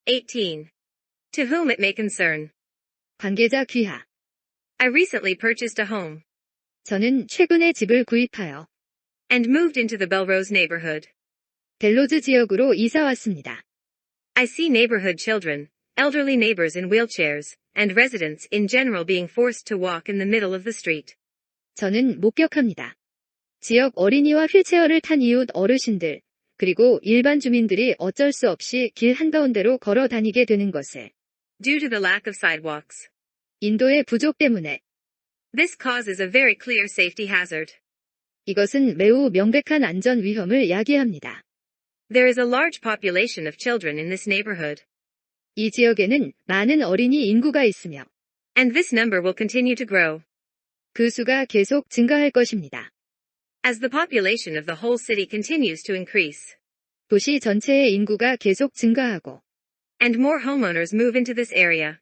18. To whom it may concern. 관계자 귀하. I recently purchased a home. 저는 최근에 집을 구입하여 And moved into the Belrose neighborhood. 벨로즈 지역으로 이사 왔습니다. I see neighborhood children, elderly neighbors in wheelchairs, and residents in general being forced to walk in the middle of the street. 저는 목격합니다. 지역 어린이와 휠체어를 탄 이웃 어르신들, 그리고 일반 주민들이 어쩔 수 없이 길 한가운데로 걸어 다니게 되는 것을. Due to the lack of sidewalks. 인도의 부족 때문에. This causes a very clear safety hazard. 이것은 매우 명백한 안전 위험을 야기합니다. There is a large population of children in this neighborhood. 이 지역에는 많은 어린이 인구가 있으며 And this number will continue to grow. 그 수가 계속 증가할 것입니다. As the population of the whole city continues to increase. 도시 전체의 인구가 계속 증가하고 And more homeowners move into this area.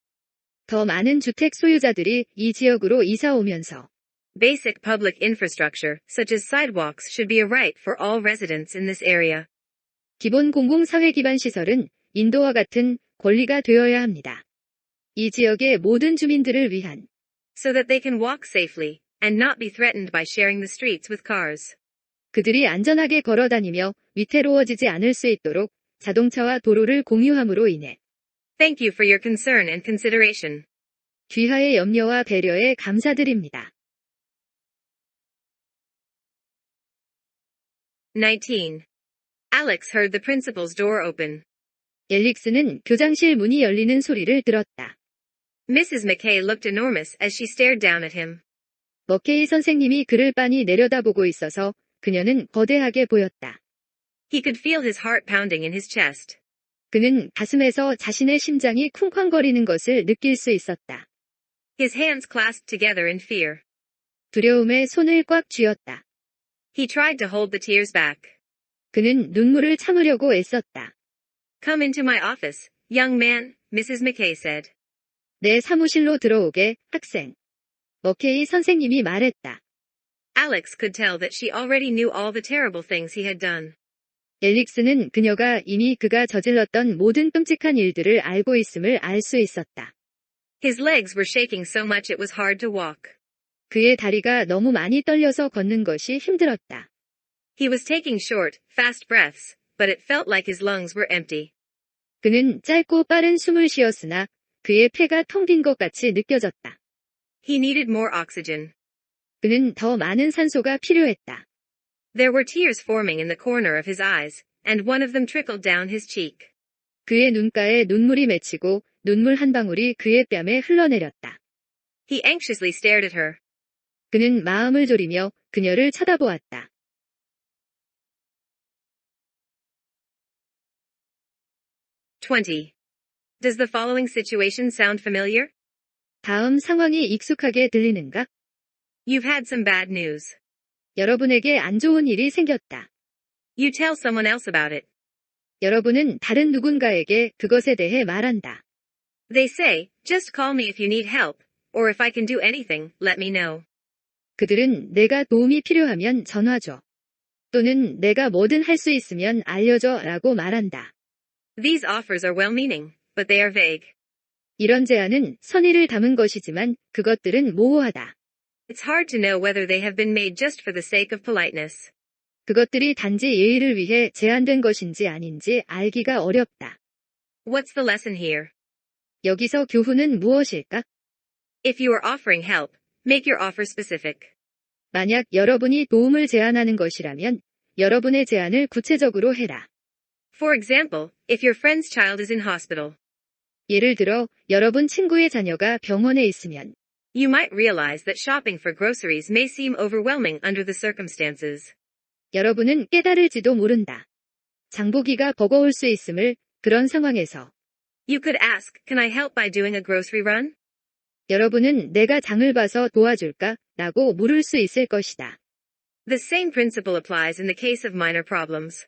더 많은 주택 소유자들이 이 지역으로 이사 오면서 Basic public infrastructure, such as sidewalks, should be a right for all residents in this area. 기본 공공사회 기반 시설은 인도와 같은 권리가 되어야 합니다. 이 지역의 모든 주민들을 위한 So that they can walk safely, and not be threatened by sharing the streets with cars. 그들이 안전하게 걸어다니며 위태로워지지 않을 수 있도록 자동차와 도로를 공유함으로 인해 Thank you for your concern and consideration. 귀하의 염려와 배려에 감사드립니다. 19. Alex heard the principal's door open. 앨릭스는 교장실 문이 열리는 소리를 들었다. Mrs. McKay looked enormous as she stared down at him. 머케이 선생님이 그를 빤히 내려다보고 있어서 그녀는 거대하게 보였다. He could feel his heart pounding in his chest. 그는 가슴에서 자신의 심장이 쿵쾅거리는 것을 느낄 수 있었다. His hands clasped together in fear. 두려움에 손을 꽉 쥐었다. He tried to hold the tears back. 그는 눈물을 참으려고 애썼다. Come into my office, young man, Mrs. McKay said. 내 사무실로 들어오게, 학생. 머케이 선생님이 말했다. Alex could tell that she already knew all the terrible things he had done. 앨릭스는 그녀가 이미 그가 저질렀던 모든 끔찍한 일들을 알고 있음을 알 수 있었다. His legs were shaking so much it was hard to walk. 그의 다리가 너무 많이 떨려서 걷는 것이 힘들었다. He was taking short, fast breaths, but it felt like his lungs were empty. 그는 짧고 빠른 숨을 쉬었으나 그의 폐가 텅 빈 것 같이 느껴졌다. He needed more oxygen. 그는 더 많은 산소가 필요했다. There were tears forming in the corner of his eyes, and one of them trickled down his cheek. 그의 눈가에 눈물이 맺히고 눈물 한 방울이 그의 뺨에 흘러내렸다. He anxiously stared at her. 그는 마음을 졸이며 그녀를 쳐다보았다. 20. Does the following situation sound familiar? 다음 상황이 익숙하게 들리는가? You've had some bad news. 여러분에게 안 좋은 일이 생겼다. You tell someone else about it. 여러분은 다른 누군가에게 그것에 대해 말한다. They say, just call me if you need help, or if I can do anything, let me know. 그들은 내가 도움이 필요하면 전화 줘. 또는 내가 뭐든 할 수 있으면 알려줘 라고 말한다. These offers are well-meaning, but they are vague. 이런 제안은 선의를 담은 것이지만 그것들은 모호하다. It's hard to know whether they have been made just for the sake of politeness. 그것들이 단지 예의를 위해 제안된 것인지 아닌지 알기가 어렵다. What's the lesson here? 여기서 교훈은 무엇일까? If you are offering help, make your offer specific. 만약 여러분이 도움을 제안하는 것이라면 여러분의 제안을 구체적으로 해라. For example, if your friend's child is in hospital. 예를 들어 여러분 친구의 자녀가 병원에 있으면 You might realize that shopping for groceries may seem overwhelming under the circumstances. 여러분은 깨달을지도 모른다. 장보기가 버거울 수 있음을 그런 상황에서 You could ask, can I help by doing a grocery run? 여러분은 내가 장을 봐서 도와줄까? 라고 물을 수 있을 것이다. The same principle applies in the case of minor problems.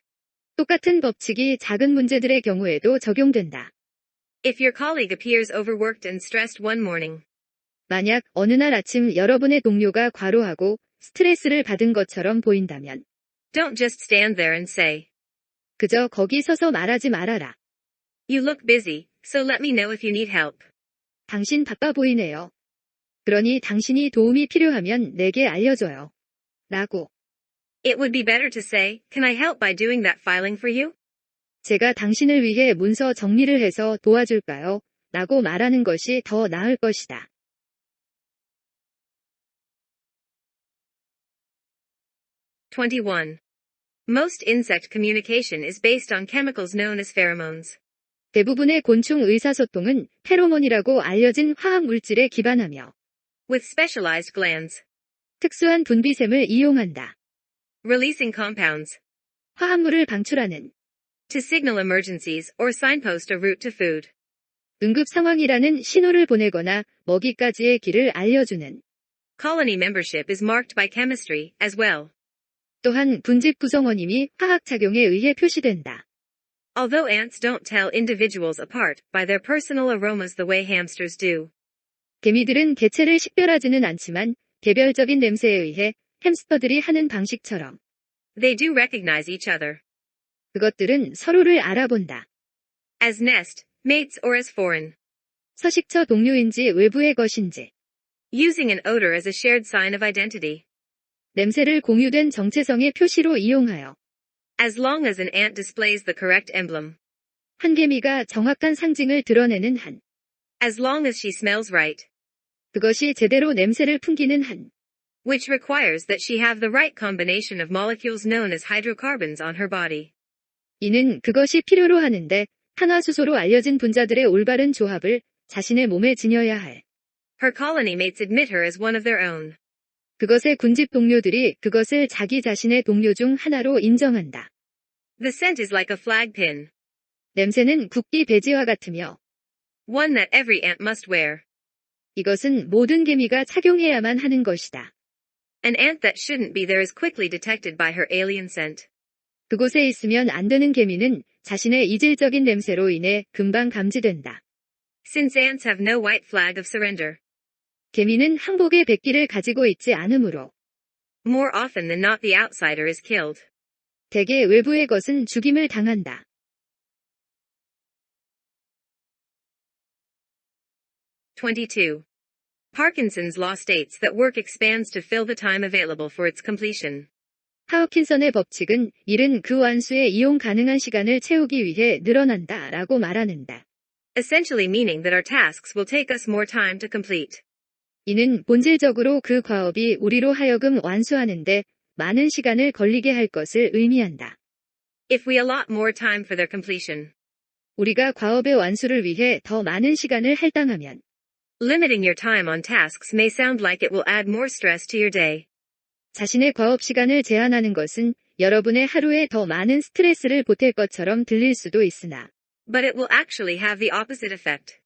똑같은 법칙이 작은 문제들의 경우에도 적용된다. If your colleague appears overworked and stressed one morning. 만약 어느 날 아침 여러분의 동료가 과로하고 스트레스를 받은 것처럼 보인다면 Don't just stand there and say. 그저 거기 서서 말하지 말아라. You look busy, so let me know if you need help. 당신 바빠 보이네요. 그러니 당신이 도움이 필요하면 내게 알려줘요. 라고. It would be better to say, can I help by doing that filing for you? 제가 당신을 위해 문서 정리를 해서 도와줄까요? 라고 말하는 것이 더 나을 것이다. Most insect communication is based on chemicals known as pheromones. 대부분의 곤충 의사소통은 페로몬이라고 알려진 화학 물질에 기반하며 With specialized glands. 특수한 분비샘을 이용한다. Releasing compounds. 화합물을 방출하는 To signal emergencies or signpost a route to food. 응급 상황이라는 신호를 보내거나 먹이까지의 길을 알려주는 Colony membership is marked by chemistry, as well. 또한 군집 구성원임이 화학 작용에 의해 표시된다. Although ants don't tell individuals apart by their personal aromas the way hamsters do. 개미들은 개체를 식별하지는 않지만 개별적인 냄새에 의해 햄스터들이 하는 방식처럼 They do recognize each other. 그것들은 서로를 알아본다. As nest, mates or as foreign. 서식처 동료인지 외부의 것인지. Using an odor as a shared sign of identity. 냄새를 공유된 정체성의 표시로 이용하여. As long as an ant displays the correct emblem. 한 개미가 정확한 상징을 드러내는 한. As long as she smells right. 그것이 제대로 냄새를 풍기는 한. Which requires that she have the right combination of molecules known as hydrocarbons on her body. 이는 그것이 필요로 하는데 탄화수소로 알려진 분자들의 올바른 조합을 자신의 몸에 지녀야 할. Her colony mates admit her as one of their own. 그것의 군집 동료들이 그것을 자기 자신의 동료 중 하나로 인정한다. The scent is like a flag pin. 냄새는 국기 배지와 같으며 One that every ant must wear. 이것은 모든 개미가 착용해야만 하는 것이다. An ant that shouldn't be there is quickly detected by her alien scent. 그곳에 있으면 안 되는 개미는 자신의 이질적인 냄새로 인해 금방 감지된다. Since ants have no white flag of surrender. 개미는 항복의 백기를 가지고 있지 않으므로 More often than not the outsider is killed. 대개 외부의 것은 죽임을 당한다. Parkinson's law states that work expands to fill the time available for its completion. 하우킨선의 법칙은 일은 그 완수의 이용 가능한 시간을 채우기 위해 늘어난다 라고 말하는다. Essentially meaning that our tasks will take us more time to complete. 이는 본질적으로 그 과업이 우리로 하여금 완수하는데 많은 시간을 걸리게 할 것을 의미한다. If we allot more time for their completion. 우리가 과업의 완수를 위해 더 많은 시간을 할당하면 Limiting your time on tasks may sound like it will add more stress to your day. 자신의 과업 시간을 제한하는 것은 여러분의 하루에 더 많은 스트레스를 보탤 것처럼 들릴 수도 있으나 But it will actually have the opposite effect.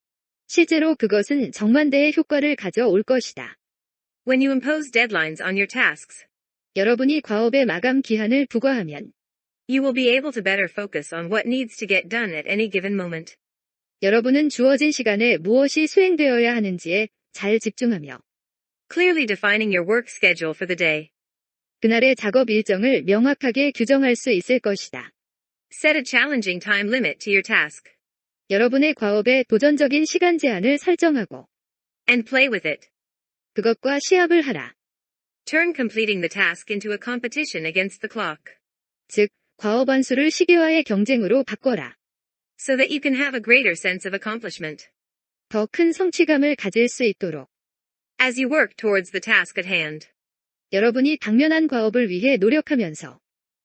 실제로 그것은 정반대의 효과를 가져올 것이다. When you impose deadlines on your tasks, 여러분이 과업의 마감 기한을 부과하면 you will be able to better focus on what needs to get done at any given moment. 여러분은 주어진 시간에 무엇이 수행되어야 하는지에 잘 집중하며 Clearly defining your work schedule for the day. 그날의 작업 일정을 명확하게 규정할 수 있을 것이다. Set a challenging time limit to your task. 여러분의 과업에 도전적인 시간 제한을 설정하고 And play with it. 그것과 시합을 하라. Turn completing the task into a competition against the clock. 즉, 과업 완수를 시계와의 경쟁으로 바꿔라. So that you can have a greater sense of accomplishment. 더 큰 성취감을 가질 수 있도록. As you work towards the task at hand. 여러분이 당면한 과업을 위해 노력하면서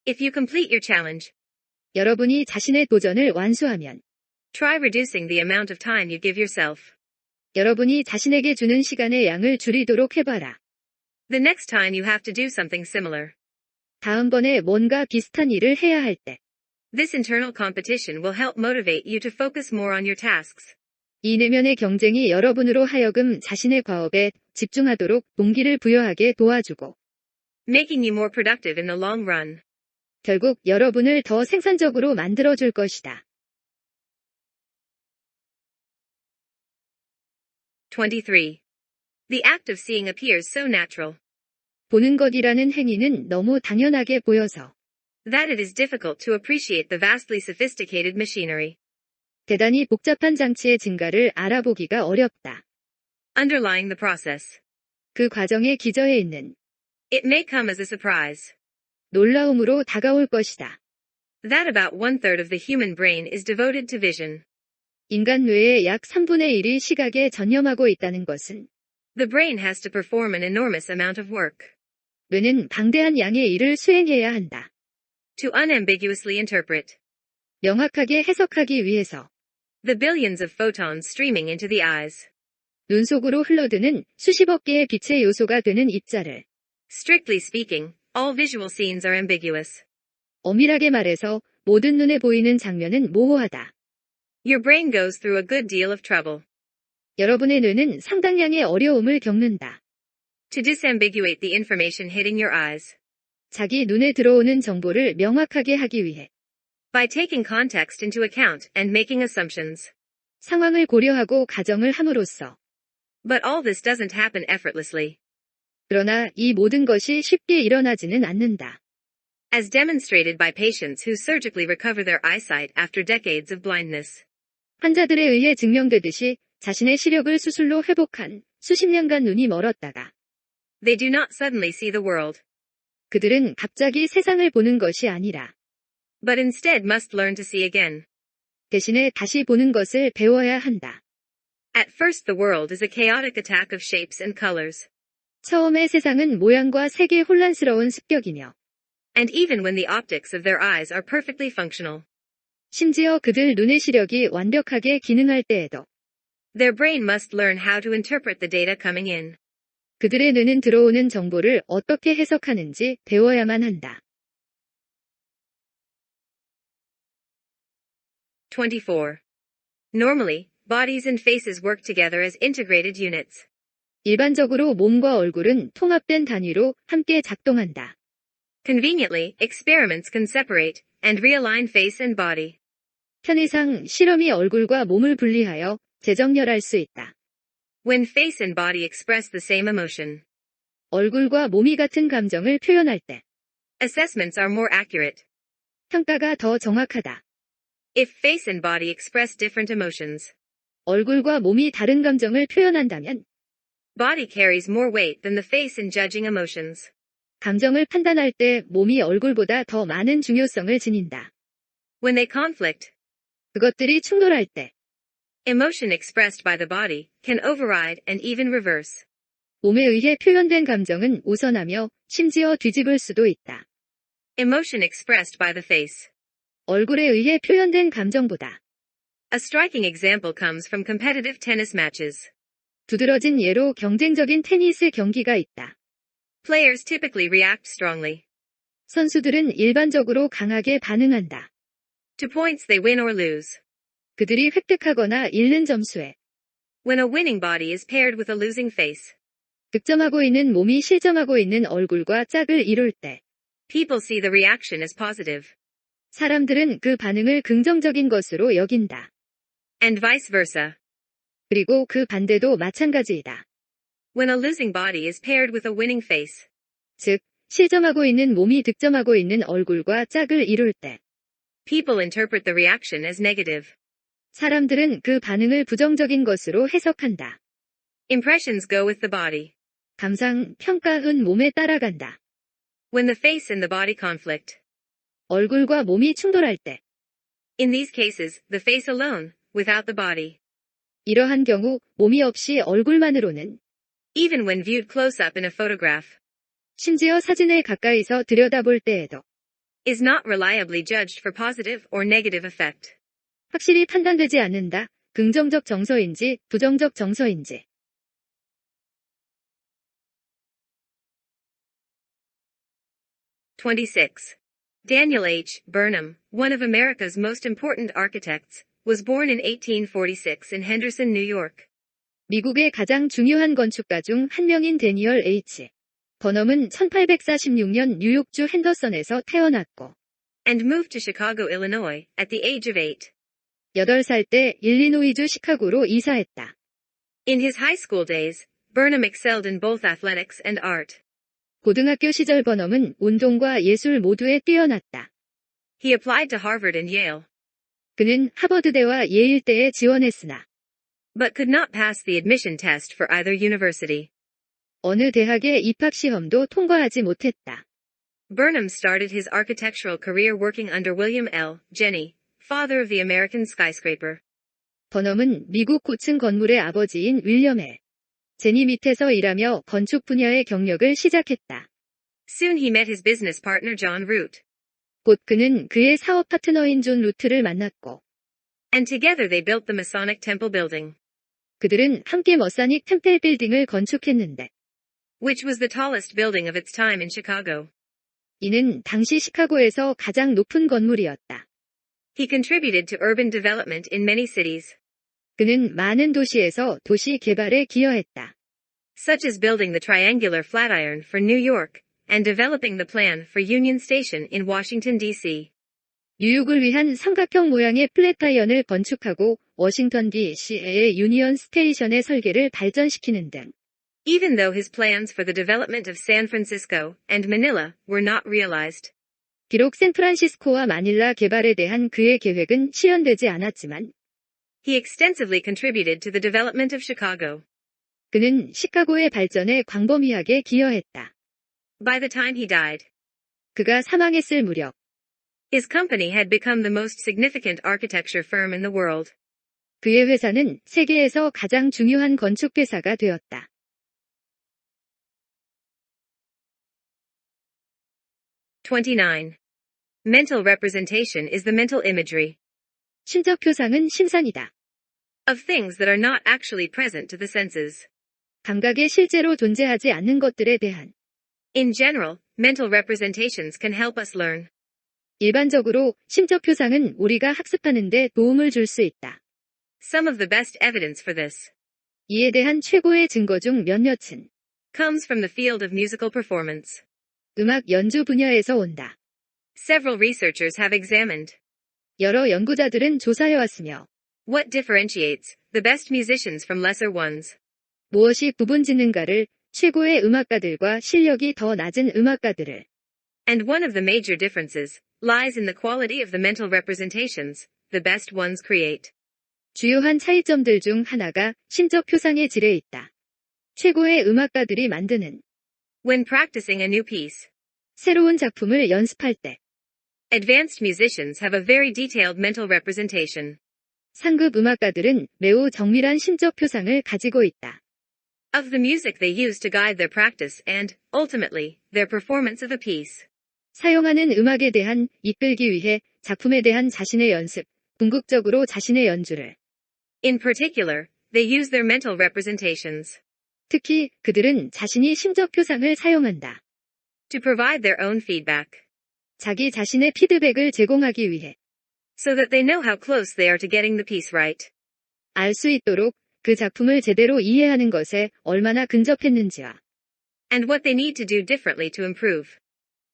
If you complete your challenge. 여러분이 자신의 도전을 완수하면 Try reducing the amount of time you give yourself. 여러분이 자신에게 주는 시간의 양을 줄이도록 해봐라. The next time you have to do something similar. 다음번에 뭔가 비슷한 일을 해야 할 때. This internal competition will help motivate you to focus more on your tasks. 이 내면의 경쟁이 여러분으로 하여금 자신의 과업에 집중하도록 동기를 부여하게 도와주고 Making you more productive in the long run. 결국 여러분을 더 생산적으로 만들어줄 것이다. 23. The act of seeing appears so natural. 보는 것이라는 행위는 너무 당연하게 보여서 That it is difficult to appreciate the vastly sophisticated machinery. 대단히 복잡한 장치의 증가를 알아보기가 어렵다. Underlying the process. 그 과정에 기저해 있는 It may come as a surprise. 놀라움으로 다가올 것이다. That about 1/3 of the human brain is devoted to vision. 인간 뇌의 약 3분의 1이 시각에 전념하고 있다는 것은 The brain has to perform an enormous amount of work. 뇌는 방대한 양의 일을 수행해야 한다. To unambiguously interpret. 명확하게 해석하기 위해서 The billions of photons streaming into the eyes. 눈 속으로 흘러드는 수십억 개의 빛의 요소가 되는 입자를 Strictly speaking, all visual scenes are ambiguous. 엄밀하게 말해서 모든 눈에 보이는 장면은 모호하다. Your brain goes through a good deal of trouble. 여러분의 뇌는 상당량의 어려움을 겪는다. To disambiguate the information hitting your eyes. 자기 눈에 들어오는 정보를 명확하게 하기 위해 By taking context into account and making assumptions. 상황을 고려하고 가정을 함으로써 But all this doesn't happen effortlessly. 그러나 이 모든 것이 쉽게 일어나지는 않는다. As demonstrated by patients who surgically recover their eyesight after decades of blindness. 환자들에 의해 증명되듯이 자신의 시력을 수술로 회복한 수십 년간 눈이 멀었다가 They do not suddenly see the world. 그들은 갑자기 세상을 보는 것이 아니라 But instead must learn to see again. 대신에 다시 보는 것을 배워야 한다. At first the world is a chaotic attack of shapes and colors. 처음에 세상은 모양과 색의 혼란스러운 습격이며 And even when the optics of their eyes are perfectly functional. 심지어 그들 눈의 시력이 완벽하게 기능할 때에도 Their brain must learn how to interpret the data coming in. 그들의 뇌는 들어오는 정보를 어떻게 해석하는지 배워야만 한다. 24. Normally, bodies and faces work together as integrated units. 일반적으로 몸과 얼굴은 통합된 단위로 함께 작동한다. Conveniently, experiments can separate and realign face and body. 편의상 실험이 얼굴과 몸을 분리하여 재정렬할 수 있다. When face and body express the same emotion. 얼굴과 몸이 같은 감정을 표현할 때 Assessments are more accurate. 평가가 더 정확하다. If face and body express different emotions. 얼굴과 몸이 다른 감정을 표현한다면 Body carries more weight than the face in judging emotions. 감정을 판단할 때 몸이 얼굴보다 더 많은 중요성을 지닌다. When they conflict. 그것들이 충돌할 때 Emotion expressed by the body can override and even reverse. 몸에 의해 표현된 감정은 우선하며 심지어 뒤집을 수도 있다. Emotion expressed by the face. 얼굴에 의해 표현된 감정보다 A striking example comes from competitive tennis matches. 두드러진 예로 경쟁적인 테니스 경기가 있다. Players typically react strongly. 선수들은 일반적으로 강하게 반응한다. To points they win or lose. 그들이 획득하거나 잃는 점수에 When a winning body is paired with a losing face. 득점하고 있는 몸이 실점하고 있는 얼굴과 짝을 이룰 때 People see the reaction as positive. 사람들은 그 반응을 긍정적인 것으로 여긴다. And vice versa. 그리고 그 반대도 마찬가지이다. When a losing body is paired with a winning face. 즉, 실점하고 있는 몸이 득점하고 있는 얼굴과 짝을 이룰 때 People interpret the reaction as negative. 사람들은 그 반응을 부정적인 것으로 해석한다. Impressions go with the body. 감상, 평가은 몸에 따라간다. When the face and the body conflict. 얼굴과 몸이 충돌할 때 In these cases, the face alone, without the body. 이러한 경우 몸이 없이 얼굴만으로는 Even when viewed close up in a photograph. 심지어 사진을 가까이서 들여다볼 때에도 Is not reliably judged for positive or negative effect. 확실히 판단되지 않는다. 긍정적 정서인지 부정적 정서인지. 26. Daniel H. Burnham, one of America's most important architects, was born in 1846 in Henderson, New York. 미국의 가장 중요한 건축가 중 한 명인 데니얼 H. 버넘은 1846년 뉴욕주 핸더선에서 태어났고 And moved to Chicago, Illinois, at the age of 8. 8살 때 일리노이주 시카고로 이사했다. In his high school days, Burnham excelled in both athletics and art. 고등학교 시절 버넘은 운동과 예술 모두에 뛰어났다. He applied to Harvard and Yale. 그는 하버드대와 예일대에 지원했으나 but could not pass the admission test for either university. 어느 대학의 입학 시험도 통과하지 못했다. Burnham started his architectural career working under William L. Jenney, father of the American skyscraper. 버넘은 미국 고층 건물의 아버지인 윌리엄 L. 제니 밑에서 일하며 건축 분야의 경력을 시작했다. Soon he met his business partner John Root. 곧 그는 그의 사업 파트너인 존 루트를 만났고 And together they built the Masonic Temple building, 그들은 함께 머사닉 템플 빌딩을 건축했는데 which was the tallest building of its time in Chicago. 이는 당시 시카고에서 가장 높은 건물이었다. He contributed to urban development in many cities, 그는 많은 도시에서 도시 개발에 기여했다. such as building the triangular flatiron for New York, and developing the plan for Union Station in Washington, D.C. 뉴욕을 위한 삼각형 모양의 플랫타이언을 건축하고 워싱턴 D.C.의 유니언 스테이션의 설계를 발전시키는 등 Even though his plans for the development of San Francisco and Manila were not realized. 비록 샌프란시스코와 마닐라 개발에 대한 그의 계획은 실현되지 않았지만 He extensively contributed to the development of Chicago. 그는 시카고의 발전에 광범위하게 기여했다. By the time he died, 그가 사망했을 무렵 his company had become the most significant architecture firm in the world. 그의 회사는 세계에서 가장 중요한 건축 회사가 되었다. 29. Mental representation is the mental imagery 심적 표상은 심상이다. of things that are not actually present to the senses. 감각에 실제로 존재하지 않는 것들에 대한 In general, mental representations can help us learn. 일반적으로 심적 표상은 우리가 학습하는 데 도움을 줄 수 있다. Some of the best evidence for this 이에 대한 최고의 증거 중 몇몇은 comes from the field of musical performance. 음악 연주 분야에서 온다. Several researchers have examined 여러 연구자들은 조사해왔으며 what differentiates the best musicians from lesser ones. 무엇이 구분짓는가를 최고의 음악가들과 실력이 더 낮은 음악가들을 And one of the major differences lies in the quality of the mental representations the best ones create. 주요한 차이점들 중 하나가 심적 표상의 질에 있다. 최고의 음악가들이 만드는 When practicing a new piece, 새로운 작품을 연습할 때 advanced musicians have a very detailed mental representation 상급 음악가들은 매우 정밀한 심적 표상을 가지고 있다. of the music they use to guide their practice and, ultimately, their performance of a piece. 사용하는 음악에 대한 이끌기 위해 작품에 대한 자신의 연습, 궁극적으로 자신의 연주를 In particular, they use their mental representations 특히 그들은 자신이 심적 표상을 사용한다. to provide their own feedback, 자기 자신의 피드백을 제공하기 위해 so that they know how close they are to getting the piece right. 알 수 있도록 그 작품을 제대로 이해하는 것에 얼마나 근접했는지와 And what they need to do differently to improve.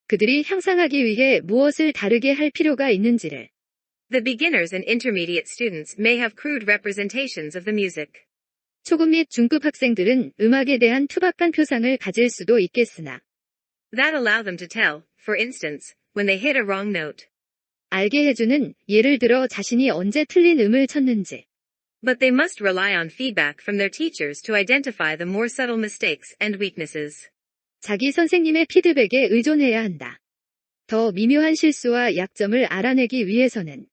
그들이 향상하기 위해 무엇을 다르게 할 필요가 있는지를 The beginners and intermediate students may have crude representations of the music. 초급 및 중급 학생들은 음악에 대한 투박한 표상을 가질 수도 있겠으나 That allow them to tell, for instance, when they hit a wrong note. 알게 해주는 예를 들어 자신이 언제 틀린 음을 쳤는지 But they must rely on feedback from their teachers to identify the more subtle mistakes and weaknesses. 자기 선생님의 피드백에 의존해야 한다. 더 미묘한 실수와 약점을 알아내기 위해서는